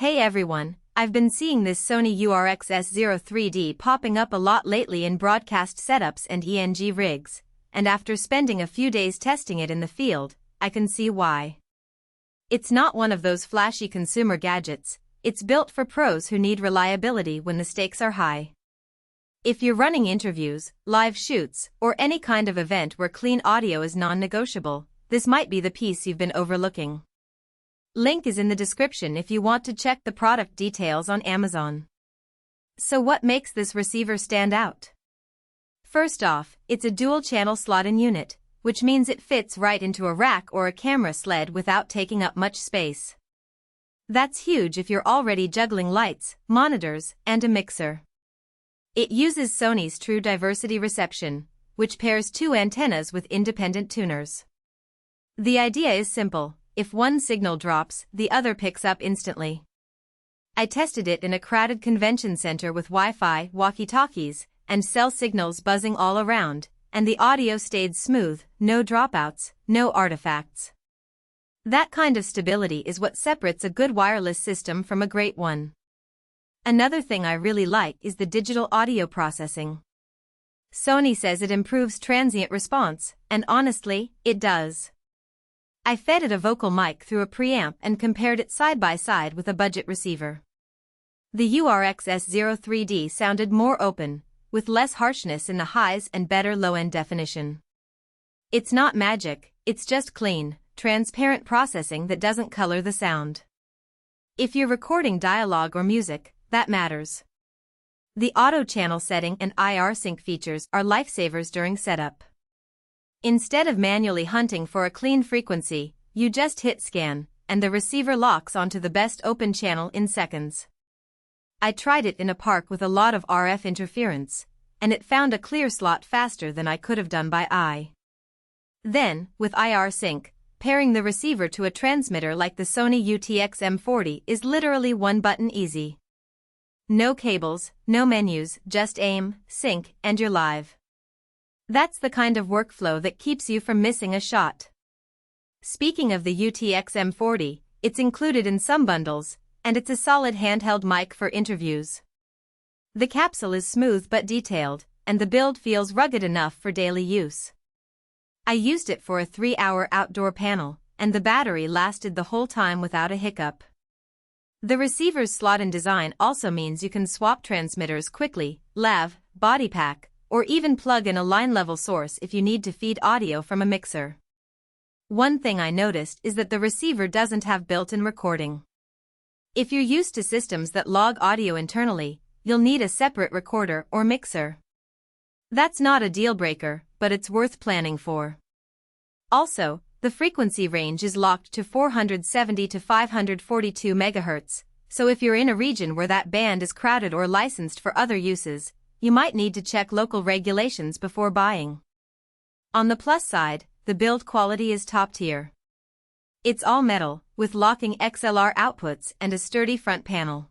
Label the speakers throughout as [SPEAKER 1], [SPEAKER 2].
[SPEAKER 1] Hey everyone, I've been seeing this Sony URX-S03D popping up a lot lately in broadcast setups and ENG rigs, and after spending a few days testing it in the field, I can see why. It's not one of those flashy consumer gadgets, it's built for pros who need reliability when the stakes are high. If you're running interviews, live shoots, or any kind of event where clean audio is non-negotiable, this might be the piece you've been overlooking. Link is in the description if you want to check the product details on Amazon. So what makes this receiver stand out? First off, it's a dual-channel slot-in unit, which means it fits right into a rack or a camera sled without taking up much space. That's huge if you're already juggling lights, monitors, and a mixer. It uses Sony's True Diversity reception, which pairs two antennas with independent tuners. The idea is simple. If one signal drops, the other picks up instantly. I tested it in a crowded convention center with Wi-Fi, walkie-talkies, and cell signals buzzing all around, and the audio stayed smooth, no dropouts, no artifacts. That kind of stability is what separates a good wireless system from a great one. Another thing I really like is the digital audio processing. Sony says it improves transient response, and honestly, it does. I fed it a vocal mic through a preamp and compared it side by side with a budget receiver. The URX-S03D sounded more open, with less harshness in the highs and better low-end definition. It's not magic, it's just clean, transparent processing that doesn't color the sound. If you're recording dialogue or music, that matters. The auto-channel setting and IR sync features are lifesavers during setup. Instead of manually hunting for a clean frequency, you just hit scan, and the receiver locks onto the best open channel in seconds. I tried it in a park with a lot of RF interference, and it found a clear slot faster than I could have done by eye. Then, with IR sync, pairing the receiver to a transmitter like the Sony UTX-M40 is literally one button easy. No cables, no menus, just aim, sync, and you're live. That's the kind of workflow that keeps you from missing a shot. Speaking of the UTX-M40, it's included in some bundles, and it's a solid handheld mic for interviews. The capsule is smooth but detailed, and the build feels rugged enough for daily use. I used it for a 3-hour outdoor panel, and the battery lasted the whole time without a hiccup. The receiver's slot-in design also means you can swap transmitters quickly, lav, body pack, or even plug in a line-level source if you need to feed audio from a mixer. One thing I noticed is that the receiver doesn't have built-in recording. If you're used to systems that log audio internally, you'll need a separate recorder or mixer. That's not a deal-breaker, but it's worth planning for. Also, the frequency range is locked to 470 to 542 MHz, so if you're in a region where that band is crowded or licensed for other uses, you might need to check local regulations before buying. On the plus side, the build quality is top tier. It's all metal, with locking XLR outputs and a sturdy front panel.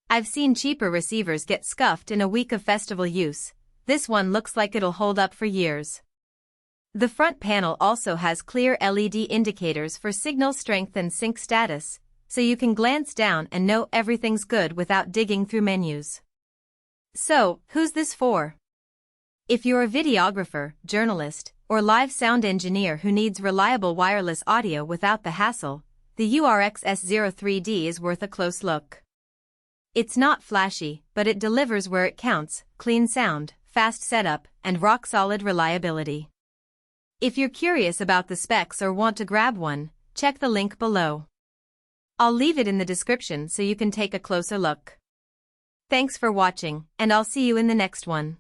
[SPEAKER 1] I've seen cheaper receivers get scuffed in a week of festival use. This one looks like it'll hold up for years. The front panel also has clear LED indicators for signal strength and sync status, so you can glance down and know everything's good without digging through menus. So, who's this for? If you're a videographer, journalist, or live sound engineer who needs reliable wireless audio without the hassle, the URX-S03D is worth a close look. It's not flashy, but it delivers where it counts: clean sound, fast setup, and rock-solid reliability. If you're curious about the specs or want to grab one, check the link below. I'll leave it in the description so you can take a closer look. Thanks for watching, and I'll see you in the next one.